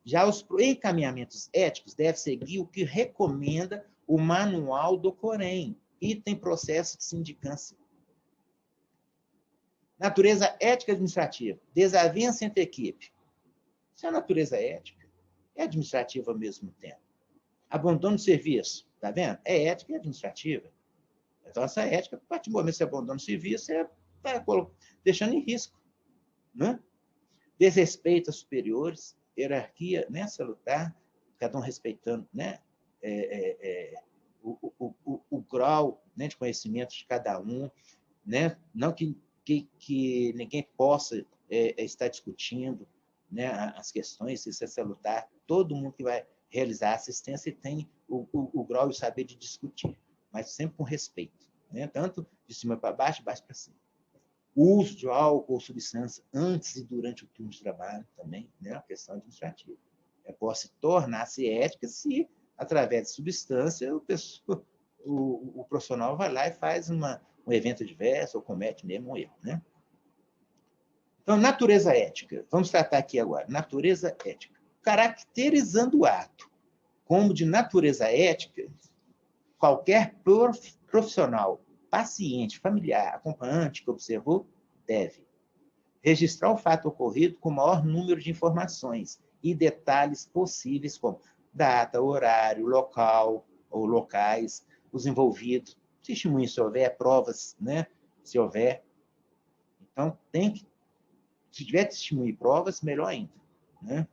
Já os encaminhamentos éticos devem seguir o que recomenda o manual do Corém, item processo de sindicância. Natureza ética administrativa, desavença entre equipe. Isso é natureza ética, é administrativa ao mesmo tempo. Abandono de serviço, tá vendo? É ética e administrativa. Então, essa ética, a partir do momento que você abandona o serviço, você está deixando em risco. Né? Desrespeito a superiores, hierarquia, né, salutar, cada um respeitando, né, o grau, né, de conhecimento de cada um, né, não que ninguém possa estar discutindo, né, as questões, isso é salutar, todo mundo que vai realizar assistência tem o grau e o saber de discutir, mas sempre com respeito, né, tanto de cima para baixo, de baixo para cima. O uso de álcool ou substância antes e durante o turno de trabalho também, né, uma questão administrativa. Pode tornar-se ética se, através de substância, o profissional vai lá e faz um evento adverso ou comete mesmo um erro. Né? Então, natureza ética. Vamos tratar aqui agora. Natureza ética. Caracterizando o ato como de natureza ética, qualquer profissional, paciente, familiar, acompanhante que observou, deve registrar o fato ocorrido com o maior número de informações e detalhes possíveis, como data, horário, local ou locais, os envolvidos, testemunhos se houver, provas, né, se houver. Então, se tiver testemunho e provas, melhor ainda, né,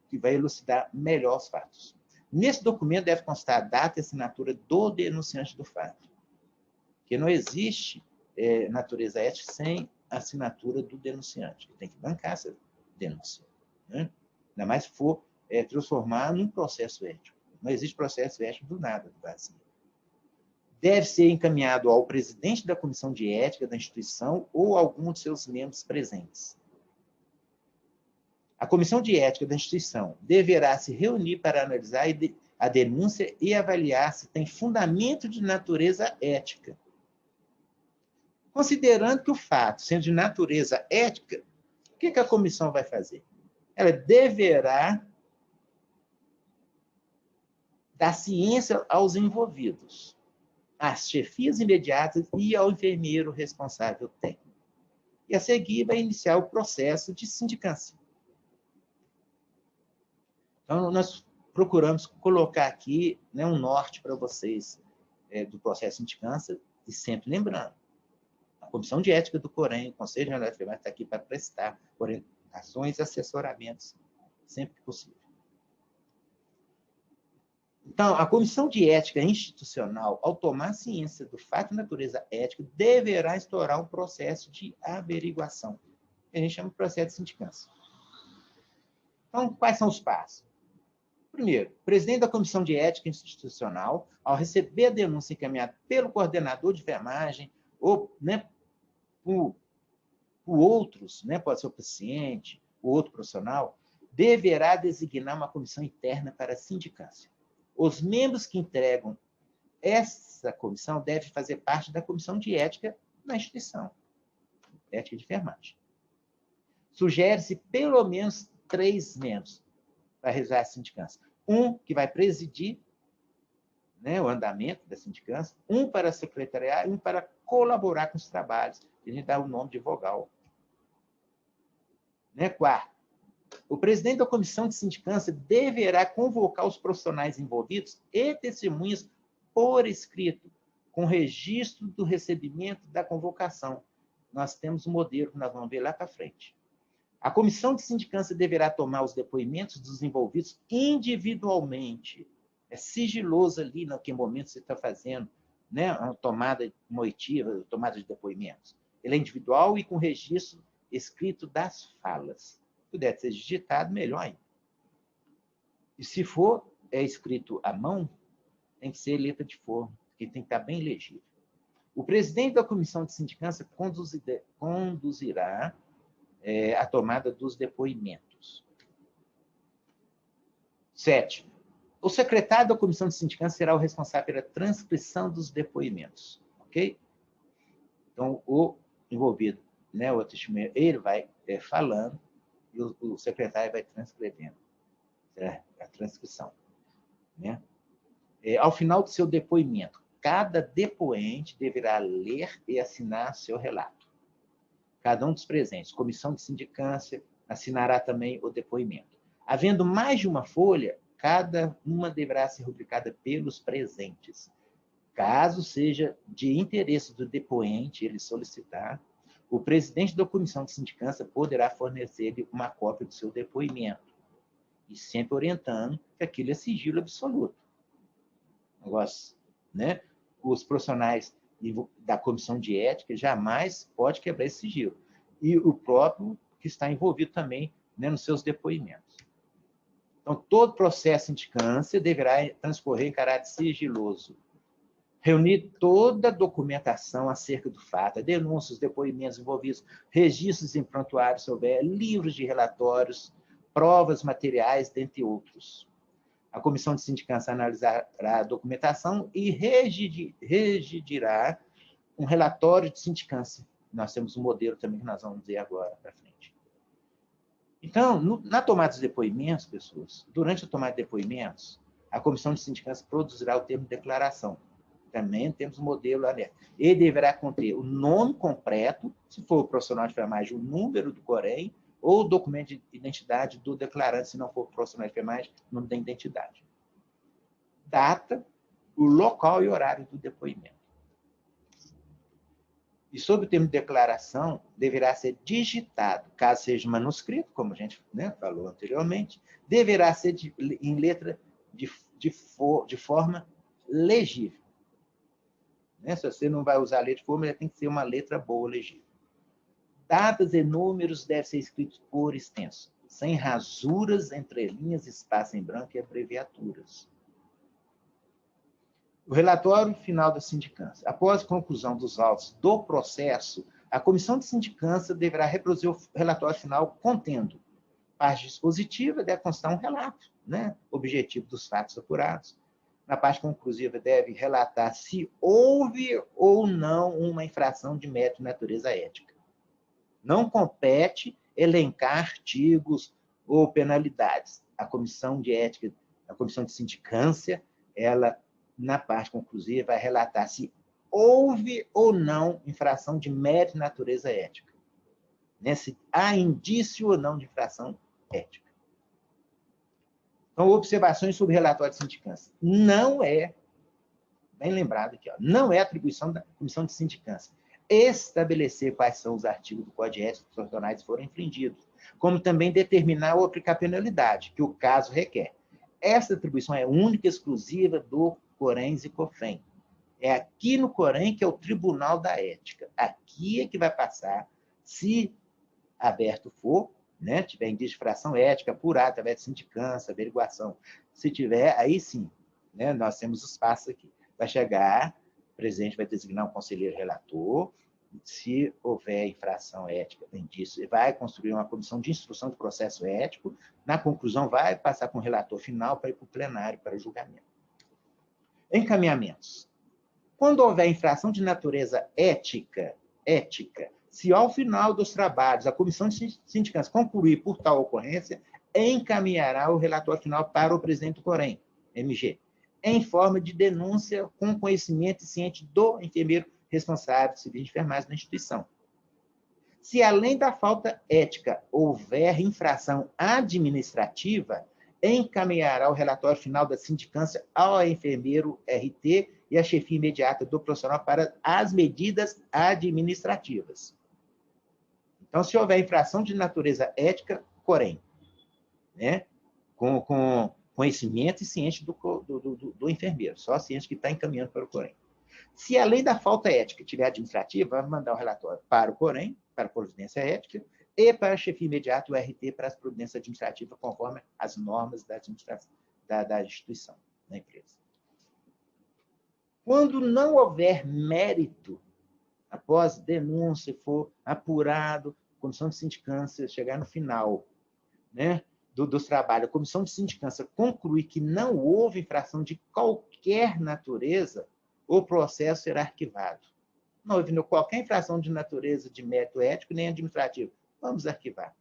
que vai elucidar melhor os fatos. Nesse documento deve constar a data e assinatura do denunciante do fato, porque não existe natureza ética sem assinatura do denunciante. Ele tem que bancar essa denúncia. Né? Ainda mais se for transformar num processo ético. Não existe processo ético do nada do Brasil. Deve ser encaminhado ao presidente da comissão de ética da instituição ou algum de seus membros presentes. A comissão de ética da instituição deverá se reunir para analisar a denúncia e avaliar se tem fundamento de natureza ética. Considerando que o fato, sendo de natureza ética, o que a comissão vai fazer? Ela deverá dar ciência aos envolvidos, às chefias imediatas e ao enfermeiro responsável técnico. E a seguir vai iniciar o processo de sindicância. Então, nós procuramos colocar aqui, né, um norte para vocês do processo de sindicância, e sempre lembrando, a Comissão de Ética do Corém, o Conselho Geral de Enfermagem está aqui para prestar orientações e assessoramentos, sempre que possível. Então, a Comissão de Ética Institucional, ao tomar ciência do fato de natureza ética, deverá instaurar um processo de averiguação, que a gente chama de processo de sindicância. Então, quais são os passos? Primeiro, o presidente da Comissão de Ética Institucional, ao receber a denúncia encaminhada pelo coordenador de enfermagem ou, né, por outros, né, pode ser o paciente, o outro profissional, deverá designar uma comissão interna para a sindicância. Os membros que entregam essa comissão devem fazer parte da comissão de ética na instituição. ética de enfermagem. Sugere-se pelo menos 3 membros para realizar a sindicância. Um que vai presidir, né, o andamento da sindicância, um para secretariar e um para colaborar com os trabalhos. A gente dá o nome de vogal. Né? Quarto, o presidente da comissão de sindicância deverá convocar os profissionais envolvidos e testemunhas por escrito, com registro do recebimento da convocação. Nós temos um modelo que nós vamos ver lá para frente. A comissão de sindicância deverá tomar os depoimentos dos envolvidos individualmente. É sigiloso ali naquele momento que você está fazendo, né, uma tomada moitiva, tomada de depoimentos. Ele é individual e com registro escrito das falas. Se puder ser digitado, melhor ainda. E se for escrito à mão, tem que ser letra de forma, que tem que estar bem legível. O presidente da comissão de sindicância conduzirá a tomada dos depoimentos. 7. O secretário da comissão de sindicância será o responsável pela transcrição dos depoimentos. Ok? Então, o envolvido, né, o testemunho, ele vai falando e o secretário vai transcrevendo a transcrição. Né? Ao final do seu depoimento, cada depoente deverá ler e assinar seu relato. Cada um dos presentes, comissão de sindicância, assinará também o depoimento. Havendo mais de uma folha, cada uma deverá ser rubricada pelos presentes. Caso seja de interesse do depoente ele solicitar, o presidente da comissão de sindicância poderá fornecer-lhe uma cópia do seu depoimento, e sempre orientando que aquilo é sigilo absoluto. Negócio, né? Os profissionais da comissão de ética jamais pode quebrar esse sigilo. E o próprio que está envolvido também, né, nos seus depoimentos. Então, todo processo de sindicância deverá transcorrer em caráter sigiloso. Reunir toda a documentação acerca do fato, denúncias, depoimentos envolvidos, registros em prontuário se houver, livros de relatórios, provas materiais, dentre outros. A comissão de sindicância analisará a documentação e redigirá um relatório de sindicância. Nós temos um modelo também que nós vamos ver agora para frente. Então, na tomada de depoimentos, pessoas, durante a tomada de depoimentos, a comissão de sindicância produzirá o termo de declaração. Também temos um modelo aberto. Ele deverá conter o nome completo, se for o profissional de enfermagem, o número do COREM, ou o documento de identidade do declarante, se não for profissional de enfermagem, o nome da identidade. Data, o local e horário do depoimento. E sobre o termo de declaração, deverá ser digitado, caso seja manuscrito, como a gente, né, falou anteriormente, deverá ser em letra de forma legível. Né? Se você não vai usar a letra de forma, tem que ser uma letra boa, legível. Datas e números devem ser escritos por extenso, sem rasuras, entrelinhas, espaço em branco e abreviaturas. O relatório final da sindicância. Após a conclusão dos autos do processo, a comissão de sindicância deverá reproduzir o relatório final contendo parte dispositiva, deve constar um relato, né, objetivo dos fatos apurados. Na parte conclusiva, deve relatar se houve ou não uma infração de mérito de natureza ética. Não compete elencar artigos ou penalidades. A comissão de ética, a comissão de sindicância, ela, na parte conclusiva, vai relatar se houve ou não infração de mérito de natureza ética. Né? Se há indício ou não de infração ética. Então, observações sobre o relatório de sindicância. Não é, bem lembrado aqui, ó, não é atribuição da comissão de sindicância estabelecer quais são os artigos do Código de Ética profissionais que foram infringidos, como também determinar ou aplicar penalidade, que o caso requer. Essa atribuição é única e exclusiva do CORENS e COFEM. É aqui no COREN que é o Tribunal da Ética. Aqui é que vai passar, se aberto for, né, tiver indício de infração ética, apurado através de sindicância, averiguação. Se tiver, aí sim, né, nós temos os passos aqui. Vai chegar, o presidente vai designar um conselheiro relator, se houver infração ética, indício, vai construir uma comissão de instrução do processo ético, na conclusão vai passar com o relator final para ir para o plenário, para o julgamento. Encaminhamentos. Quando houver infração de natureza ética, Se ao final dos trabalhos a comissão de sindicância concluir por tal ocorrência, encaminhará o relatório final para o presidente do Corém, MG, em forma de denúncia com conhecimento e ciente do enfermeiro responsável de serviço de enfermagem da instituição. Se, além da falta ética, houver infração administrativa, encaminhará o relatório final da sindicância ao enfermeiro RT e à chefia imediata do profissional para as medidas administrativas. Então, se houver infração de natureza ética, Corém, né? Com conhecimento e ciente do enfermeiro, só ciente que está encaminhando para o Corém. Se, além da falta ética, tiver administrativa, vai mandar o relatório para o Corém, para a providência ética, e para a chefia imediata, o RT, para as providências administrativas, conforme as normas da administração da instituição, da empresa. Quando não houver mérito, após denúncia for apurado, a comissão de sindicância chegar no final, né, dos trabalhos, a comissão de sindicância concluir que não houve infração de qualquer natureza, o processo será arquivado. Não houve qualquer infração de natureza de mérito ético nem administrativo. Vamos arquivar.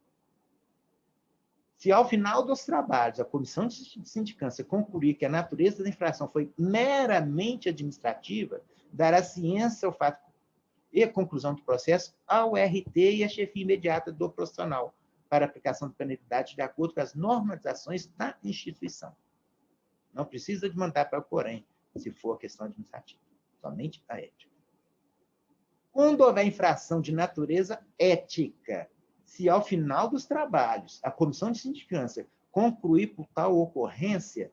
Se, ao final dos trabalhos, a comissão de sindicância concluir que a natureza da infração foi meramente administrativa, dará ciência ao fato e a conclusão do processo ao RT e à chefia imediata do profissional, para aplicação de penalidade de acordo com as normatizações da instituição. Não precisa de mandar para o Corém, se for questão administrativa, somente a ética. Quando houver infração de natureza ética, se ao final dos trabalhos a comissão de sindicância concluir por tal ocorrência,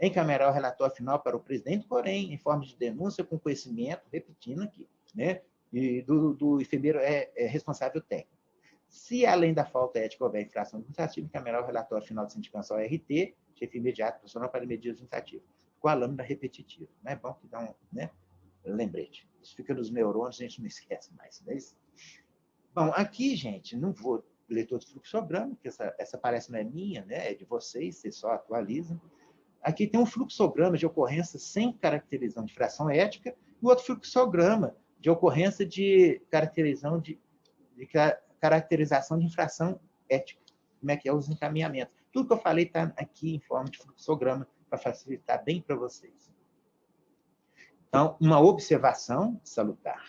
encaminhará o relatório final para o presidente do Corém, em forma de denúncia com conhecimento, repetindo aqui, né, e do enfermeiro responsável técnico. Se, além da falta ética, houver infração administrativa, encaminhará o relatório final de sindicância ao RT, chefe imediato, profissional para medidas administrativas, com a lâmina repetitiva. Não é bom que dá um, né, lembrete. Isso fica nos neurônios, a gente não esquece mais. Não é isso? Bom, aqui, gente, não vou ler todo o fluxograma, porque essa parece não é minha, né, é de vocês só atualizam. Aqui tem um fluxograma de ocorrência sem caracterização de infração ética e outro fluxograma de ocorrência de caracterização de infração ética. Como é que é os encaminhamentos. Tudo que eu falei está aqui em forma de fluxograma para facilitar bem para vocês. Então, uma observação salutar.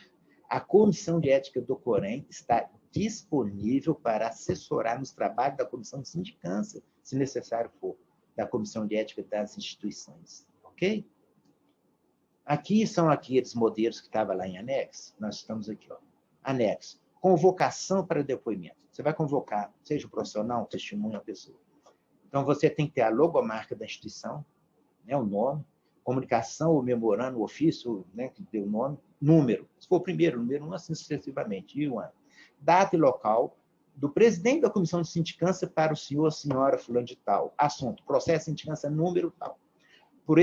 A Comissão de Ética do Corém está disponível para assessorar nos trabalhos da Comissão de Sindicância, se necessário for, da Comissão de Ética das instituições. Ok? Aqui são aqueles modelos que estavam lá em anexo. Nós estamos aqui, ó. Anexo. Convocação para depoimento. Você vai convocar, seja o profissional, um testemunho, uma pessoa. Então, você tem que ter a logomarca da instituição, né, o nome, comunicação, o memorando, o ofício, né, que deu o nome, número. Se for o primeiro, número 1, assim sucessivamente, e o ano. Data e local do presidente da comissão de sindicância para o senhor ou senhora fulano de tal. Assunto, processo de sindicância, número tal. Por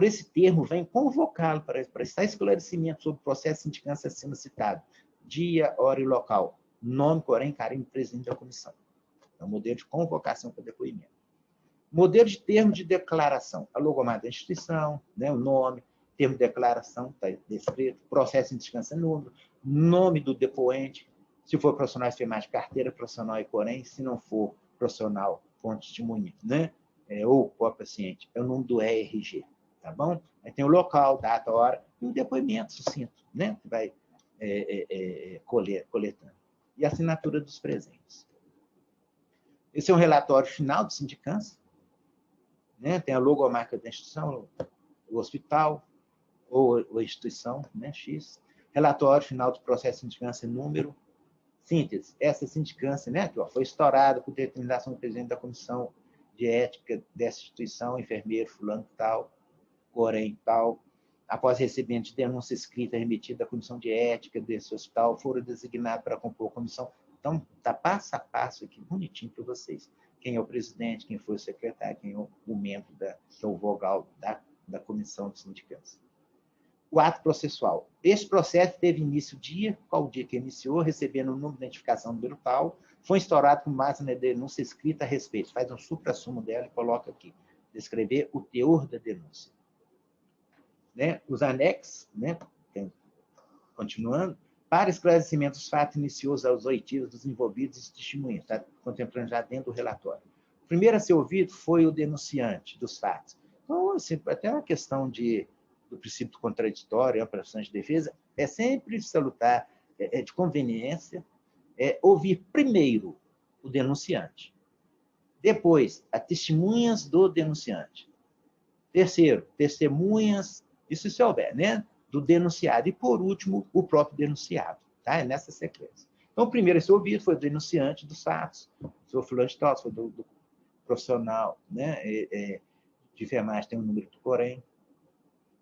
esse termo, vem convocá-lo para prestar esclarecimento sobre o processo de sindicância acima citado. Dia, hora e local. Nome, Corém, carimbo, presidente da comissão. É um modelo de convocação para depoimento. Modelo de termo de declaração. A logomarca da instituição, né, o nome, termo de declaração, está descrito, processo de sindicância, número, nome do depoente, se for profissional de enfermagem, carteira profissional e Corém, se não for profissional, fonte testemunha, né, ou o paciente, é o nome do ERG, tá bom? Aí tem o local, data, hora, e o depoimento sucinto, né, que vai coletando. E a assinatura dos presentes. Esse é um relatório final de sindicância, né? Tem a logomarca da instituição, o hospital, ou a instituição, né? X. Relatório final do processo de sindicância, número. Síntese. Essa sindicância, né, que foi estourada por determinação do presidente da comissão de ética dessa instituição, enfermeiro, fulano tal, Corém tal, após recebimento de denúncia escrita remetida à comissão de ética desse hospital, foram designados para compor a comissão. Então, está passo a passo aqui, bonitinho para vocês. Quem é o presidente, quem foi o secretário, quem é o membro, que é o vogal da comissão de sindicância. O ato processual. Este processo teve início qual dia que iniciou, recebendo o número de identificação número tal, foi instaurado com base na denúncia escrita a respeito. Faz um supra-sumo dela e coloca aqui. Descrever o teor da denúncia. Né? Os anexos, né? Continuando, Para esclarecimento dos fatos, iniciou-se aos oitivos dos envolvidos e testemunhas, está contemplando já dentro do relatório. O primeiro a ser ouvido foi o denunciante dos fatos. Então, assim, até uma questão do princípio contraditório, a prestação de defesa, é sempre salutar, de conveniência, ouvir primeiro o denunciante, depois, as testemunhas do denunciante. Terceiro, testemunhas, isso se houver, né? Do denunciado. E, por último, o próprio denunciado. Tá? É nessa sequência. Então, o primeiro a ser ouvido foi o denunciante dos fatos. O senhor fulano de tal, do profissional, né? De enfermagem tem um número do Corém.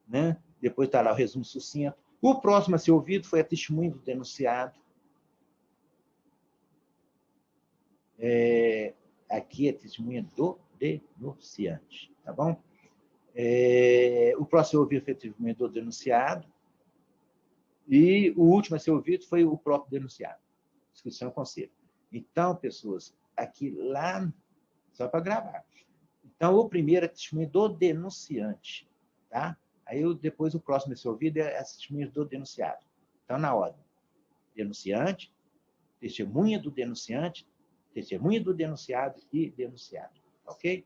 Né? Depois está lá o resumo sucinto. O próximo a ser ouvido foi a testemunha do denunciado. Aqui é a testemunha do denunciante. Tá bom? O próximo a ser ouvido foi a testemunha do denunciado. E o último a ser ouvido foi o próprio denunciado. Discussão e conselho. Então, pessoas, aqui lá, só para gravar. Então, o primeiro é a testemunha do denunciante. Tá? Aí, depois, o próximo a ser ouvido é a testemunha do denunciado. Então, na ordem. Denunciante, testemunha do denunciante, testemunha do denunciado e denunciado. Ok?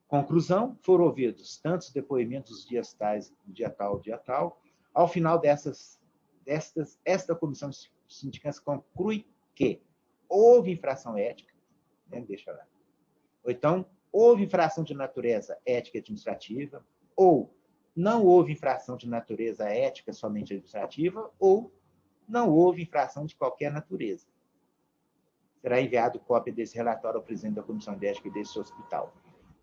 Conclusão, foram ouvidos tantos depoimentos dos dias tais, dia tal. Ao final esta comissão de sindicância conclui que houve infração ética, né, deixa lá, ou então houve infração de natureza ética e administrativa, ou não houve infração de natureza ética somente administrativa, ou não houve infração de qualquer natureza. Será enviado cópia desse relatório ao presidente da Comissão de Ética desse hospital.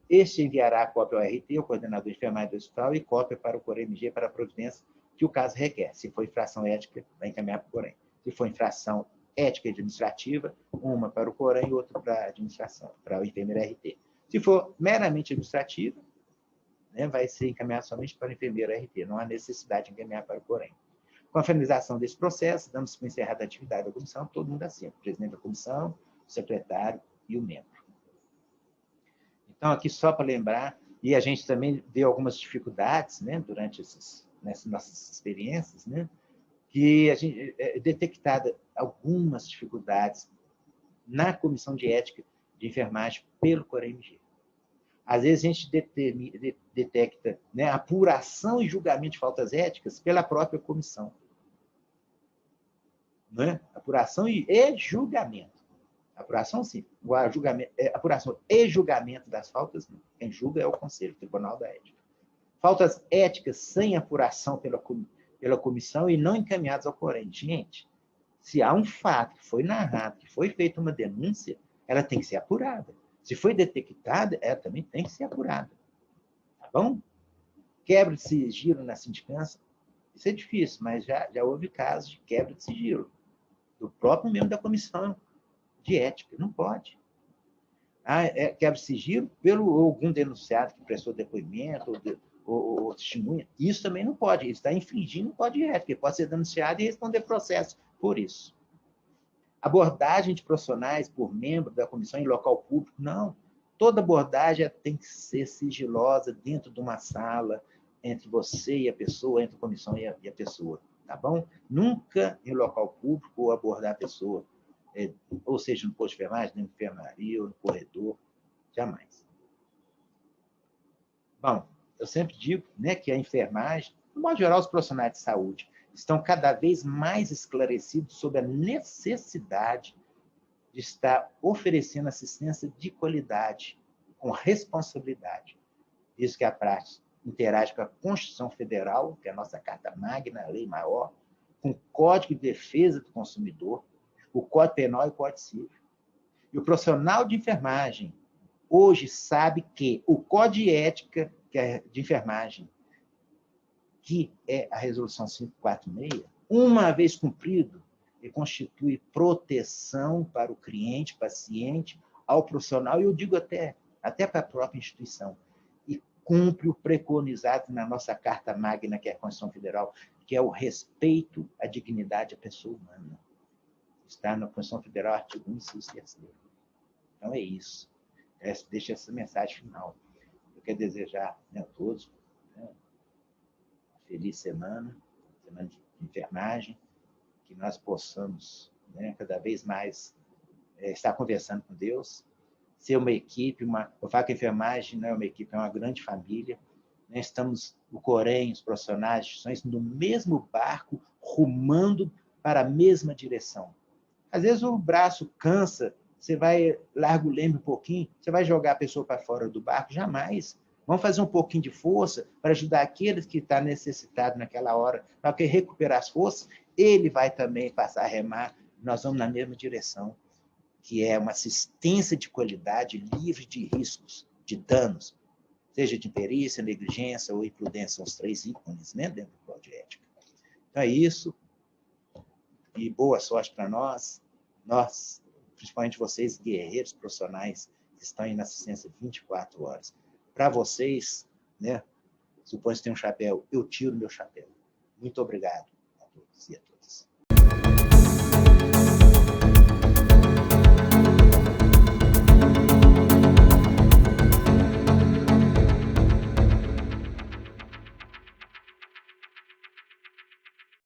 Este enviará a cópia ao RT, o coordenador de enfermagem do hospital, e cópia para o COREMG para a providência que o caso requer. Se for infração ética, vai encaminhar para o COREM. Se for infração ética e administrativa, uma para o COREM e outra para a administração, para o enfermeiro RT. Se for meramente administrativa, né, vai ser encaminhado somente para o enfermeiro RT. Não há necessidade de encaminhar para o COREM. Com a finalização desse processo, damos por encerrada a atividade da comissão, todo mundo assim, o presidente da comissão, o secretário e o membro. Então, aqui só para lembrar, e a gente também vê algumas dificuldades, né, durante nessas nossas experiências, né, que a gente detectada algumas dificuldades na comissão de ética de enfermagem pelo COREMG. Às vezes a gente detecta, né, apuração e julgamento de faltas éticas pela própria comissão. Né? Apuração e julgamento. Apuração, sim. Apuração e julgamento das faltas, não. Quem julga é o Conselho, o Tribunal da Ética. Faltas éticas sem apuração pela comissão e não encaminhadas ao COREM. Gente, se há um fato que foi narrado, que foi feita uma denúncia, ela tem que ser apurada. Se foi detectada, ela também tem que ser apurada. Tá bom? Quebra de sigilo na sindicância, isso é difícil, mas já houve casos de quebra de sigilo do próprio membro da comissão de ética. Não pode. Quebra de sigilo pelo algum denunciado que prestou depoimento ou testemunha. Isso também não pode. Isso está infringindo o código de ética. Ele pode ser denunciado e responder processo por isso. Abordagem de profissionais por membro da comissão em local público, não. Toda abordagem tem que ser sigilosa dentro de uma sala, entre você e a pessoa, entre a comissão e a pessoa. Tá bom? Nunca em local público ou abordar a pessoa, ou seja, no posto de enfermagem, na enfermaria ou no corredor, jamais. Bom, eu sempre digo, né, que a enfermagem, no modo geral, os profissionais de saúde estão cada vez mais esclarecidos sobre a necessidade de estar oferecendo assistência de qualidade, com responsabilidade. Isso que a prática interage com a Constituição Federal, que é a nossa Carta Magna, a lei maior, com o Código de Defesa do Consumidor, o Código Penal e o Código Civil. E o profissional de enfermagem hoje sabe que o Código de Ética de Enfermagem, que é a Resolução 546, uma vez cumprido, ele constitui proteção para o cliente, paciente, ao profissional, e eu digo até para a própria instituição, e cumpre o preconizado na nossa Carta Magna, que é a Constituição Federal, que é o respeito à dignidade da pessoa humana. Está na Constituição Federal, artigo 1, inciso 3º. Então é isso. Deixa essa mensagem final. Eu quero desejar, né, a todos, né, uma feliz semana de enfermagem, que nós possamos, né, cada vez mais estar conversando com Deus, ser uma equipe, eu falo que a enfermagem não é uma equipe, é uma grande família. Né? Estamos, o Corém, os profissionais, estão no mesmo barco, rumando para a mesma direção. Às vezes o braço cansa, você vai, larga o leme um pouquinho, você vai jogar a pessoa para fora do barco? Jamais. Vamos fazer um pouquinho de força para ajudar aqueles que estão necessitados naquela hora, para que recuperar as forças, ele vai também passar a remar, nós vamos na mesma direção, que é uma assistência de qualidade livre de riscos, de danos, seja de imperícia, negligência ou imprudência, são os 3 ícones, né, dentro do código de ética. Então é isso, e boa sorte para nós, principalmente vocês, guerreiros profissionais, que estão aí na assistência 24 horas. Para vocês, né, suponho que tem um chapéu, eu tiro meu chapéu. Muito obrigado a todos e a todas.